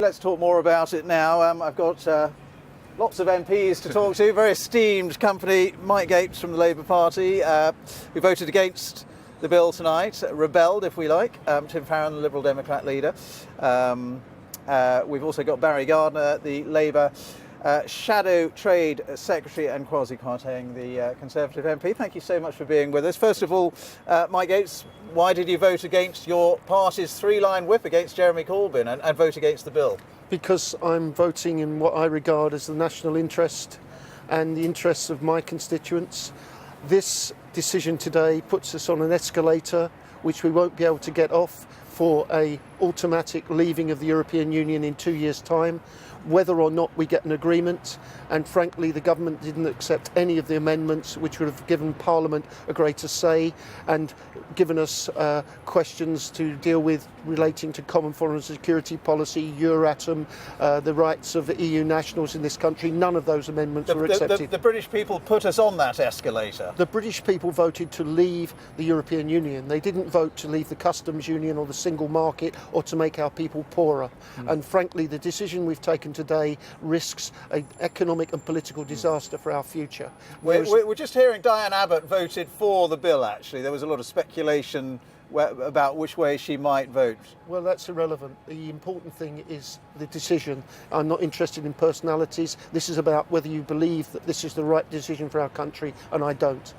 let's talk more about it now. I've got lots of MPs to talk to. Very esteemed company, Mike Gates from the Labour Party, who voted against the bill tonight, rebelled, if we like. Tim Farron, the Liberal Democrat leader. We've also got Barry Gardiner, the Labour Shadow Trade Secretary, and Kwasi Kwarteng, the Conservative MP. Thank you so much for being with us. First of all, Mike Gates, why did you vote against your party's three-line whip against Jeremy Corbyn and vote against the bill? Because I'm voting in what I regard as the national interest and the interests of my constituents. This decision today puts us on an escalator which we won't be able to get off for an automatic leaving of the European Union in 2 years' time, whether or not we get an agreement. And frankly, the government didn't accept any of the amendments which would have given Parliament a greater say and given us questions to deal with relating to common foreign and security policy, Euratom, the rights of EU nationals in this country. None of those amendments were accepted. The British people put us on that escalator. The British people voted to leave the European Union. They didn't vote to leave the customs union or the single market or to make our people poorer. And frankly, the decision we've taken today risks an economic and political disaster for our future. We're just hearing Diane Abbott voted for the bill, actually. There was a lot of speculation about which way she might vote. Well, that's irrelevant. The important thing is the decision. I'm not interested in personalities. This is about whether you believe that this is the right decision for our country, and I don't.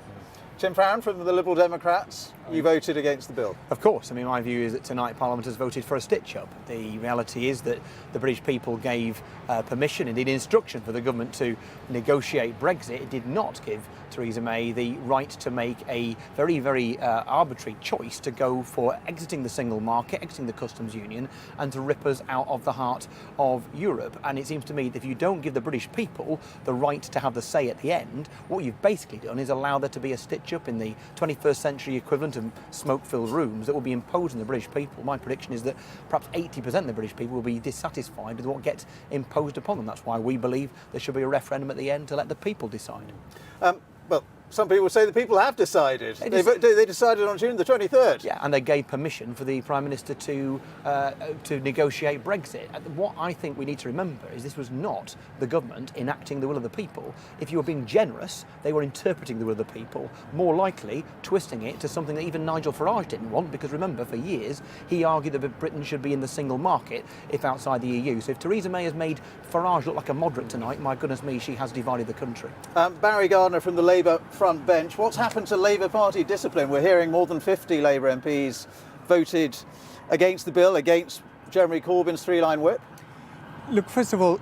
Tim Farron from the Liberal Democrats, you voted against the bill. Of course. I mean, my view is that tonight Parliament has voted for a stitch-up. The reality is that the British people gave permission, indeed instruction, for the government to negotiate Brexit. It did not give Theresa May the right to make a very, very arbitrary choice to go for exiting the single market, exiting the customs union, and to rip us out of the heart of Europe. And it seems to me that if you don't give the British people the right to have the say at the end, what you've basically done is allow there to be a stitch-up in the 21st century equivalent of smoke-filled rooms that will be imposed on the British people. My prediction is that perhaps 80% of the British people will be dissatisfied with what gets imposed upon them. That's why we believe there should be a referendum at the end to let the people decide. Well, some people say the people have decided. They decided on June the 23rd. Yeah, and they gave permission for the Prime Minister to negotiate Brexit. What I think we need to remember is this was not the government enacting the will of the people. If you were being generous, they were interpreting the will of the people, more likely twisting it to something that even Nigel Farage didn't want, because remember, for years, he argued that Britain should be in the single market if outside the EU. So if Theresa May has made Farage look like a moderate tonight, my goodness me, she has divided the country. Barry Gardiner from the Labour front bench. What's happened to Labour Party discipline? We're hearing more than 50 Labour MPs voted against the bill, against Jeremy Corbyn's three-line whip. Look, first of all,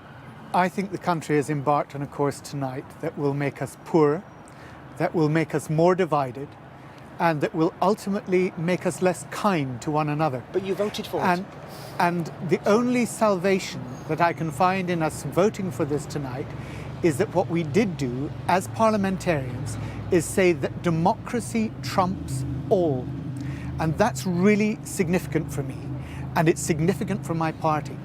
I think the country has embarked on a course tonight that will make us poorer, that will make us more divided, and that will ultimately make us less kind to one another. But you voted for it. And the only salvation that I can find in us voting for this tonight is that what we did do as parliamentarians is say that democracy trumps all. And that's really significant for me. And it's significant for my party.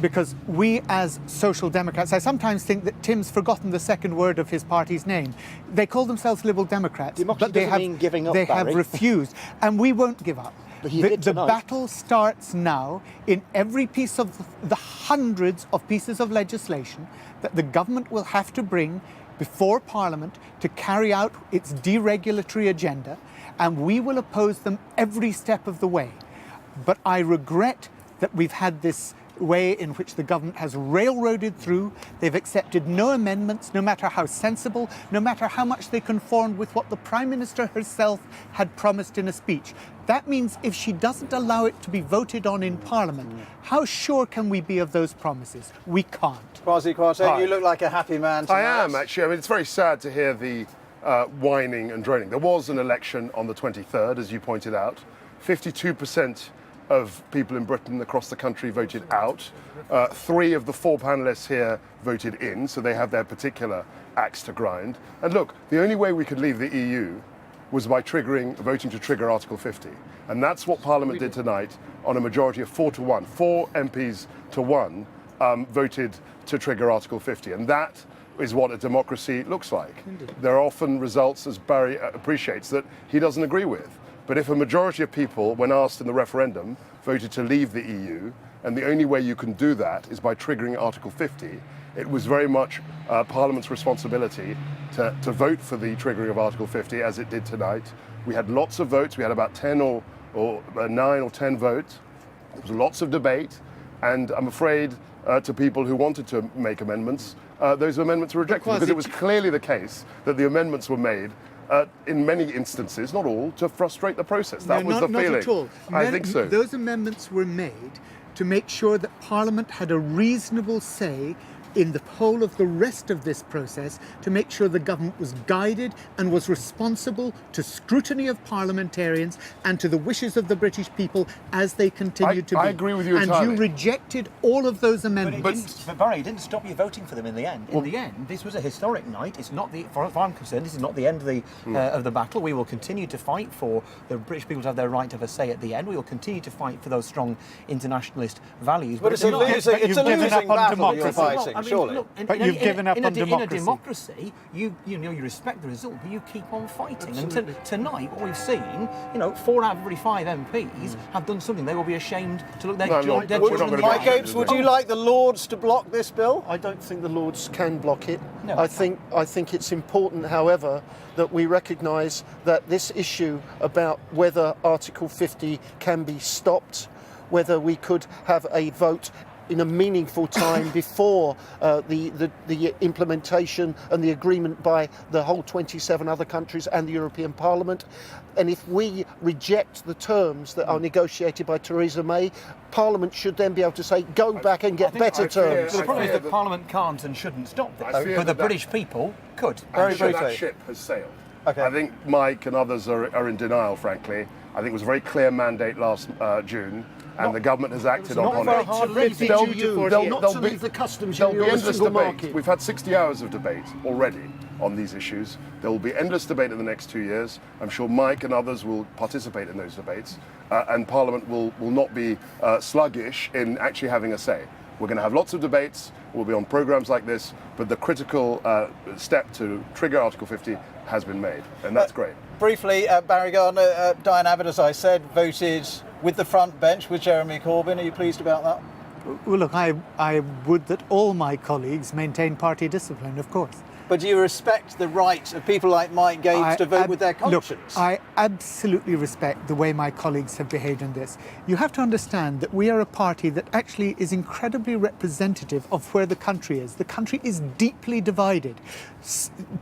Because we as Social Democrats, I sometimes think that Tim's forgotten the second word of his party's name. They call themselves Liberal Democrats, Democracy but they doesn't mean giving up, they have Barry. refused. And we won't give up. But you did The tonight. battle starts now in every piece of the hundreds of pieces of legislation that the government will have to bring before Parliament to carry out its deregulatory agenda, and we will oppose them every step of the way. But I regret that we've had this way in which the government has railroaded through. They've accepted no amendments, no matter how sensible, no matter how much they conformed with what the Prime Minister herself had promised in a speech. That means if she doesn't allow it to be voted on in Parliament, how sure can we be of those promises? We can't. Kwasi Kwarteng, you look like a happy man tonight. I am, actually. I mean, it's very sad to hear the whining and droning. There was an election on the 23rd, as you pointed out. 52% of people in Britain across the country voted out. 3 of the 4 panellists here voted in, so they have their particular axe to grind. And look, the only way we could leave the EU was by voting to trigger Article 50. And that's what Parliament did tonight on a majority of 4 to 1. 4 MPs to 1 voted to trigger Article 50. And that is what a democracy looks like. There are often results, as Barry appreciates, that he doesn't agree with. But if a majority of people, when asked in the referendum, voted to leave the EU, and the only way you can do that is by triggering Article 50. It was very much Parliament's responsibility to vote for the triggering of Article 50, as it did tonight. We had lots of votes. We had about 10 or 9 or 10 votes. There was lots of debate, and I'm afraid to people who wanted to make amendments, those amendments were rejected because it was clearly the case that the amendments were made in many instances, not all, to frustrate the process. That was the feeling. Not at all. I think so. Those amendments were made to make sure that Parliament had a reasonable say in the whole of the rest of this process, to make sure the government was guided and was responsible to scrutiny of parliamentarians and to the wishes of the British people as they continued to be. I agree with you and entirely. you rejected all of those amendments. But Barry, it didn't stop you voting for them in the end. In the end, this was a historic night. It's not as far as I'm concerned, this is not the end of the battle. We will continue to fight for the British people to have their right to have a say at the end. We will continue to fight for those strong internationalist values. But it's a losing battle you're fighting. Surely. Look, But you've given up on democracy. In a democracy, you respect the result, but you keep on fighting. Absolutely. And tonight, what we've seen, 4 out of every 5 MPs have done something. They will be ashamed to look their children in the Mike eye. Gapes, would you like the Lords to block this bill? I don't think the Lords can block it. No. I think it's important, however, that we recognise that this issue about whether Article 50 can be stopped, whether we could have a vote in a meaningful time before the implementation and the agreement by the whole 27 other countries and the European Parliament. And if we reject the terms that are negotiated by Theresa May, Parliament should then be able to say, go back and get better terms. The problem is that Parliament can't and shouldn't stop this, but the British people could. Very I'm sure briefly. that ship has sailed. Okay. I think Mike and others are in denial, frankly. I think it was a very clear mandate last June, and the government has acted upon Not it. hard to leave the There'll- EU, there'll- not there'll to be- leave the customs There'll union be or the endless single debate. market. We've had 60 hours of debate already on these issues. There will be endless debate in the next 2 years. I'm sure Mike and others will participate in those debates, and Parliament will not be sluggish in actually having a say. We're going to have lots of debates. We'll be on programmes like this, but the critical step to trigger Article 50 has been made, and that's great. Briefly, Barry Gardiner, Diane Abbott, as I said, voted with the front bench with Jeremy Corbyn. Are you pleased about that? Well, look, I would that all my colleagues maintain party discipline, of course. But do you respect the right of people like Mike Gapes to vote with their conscience? Look, I absolutely respect the way my colleagues have behaved in this. You have to understand that we are a party that actually is incredibly representative of where the country is. The country is deeply divided.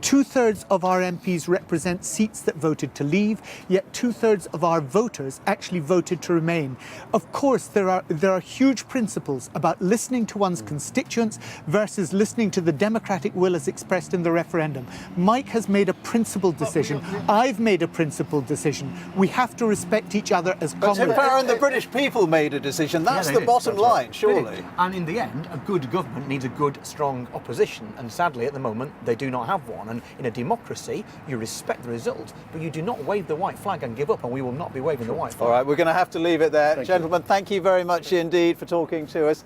2/3 of our MPs represent seats that voted to leave, yet 2/3 of our voters actually voted to remain. Of course, there are huge principles about listening to one's constituents versus listening to the democratic will as expressed in the referendum. Mike has made a principled decision. I've made a principled decision. We have to respect each other as But Tim comrades. Farron, the British people made a decision. That's Yeah, the they did. bottom That's line, right. surely. And in the end, a good government needs a good, strong opposition. And sadly, at the moment, they do not have one. And in a democracy, you respect the result, but you do not wave the white flag and give up. And we will not be waving the white flag. All right, we're going to have to leave it there. Gentlemen, thank you very much indeed for talking to us.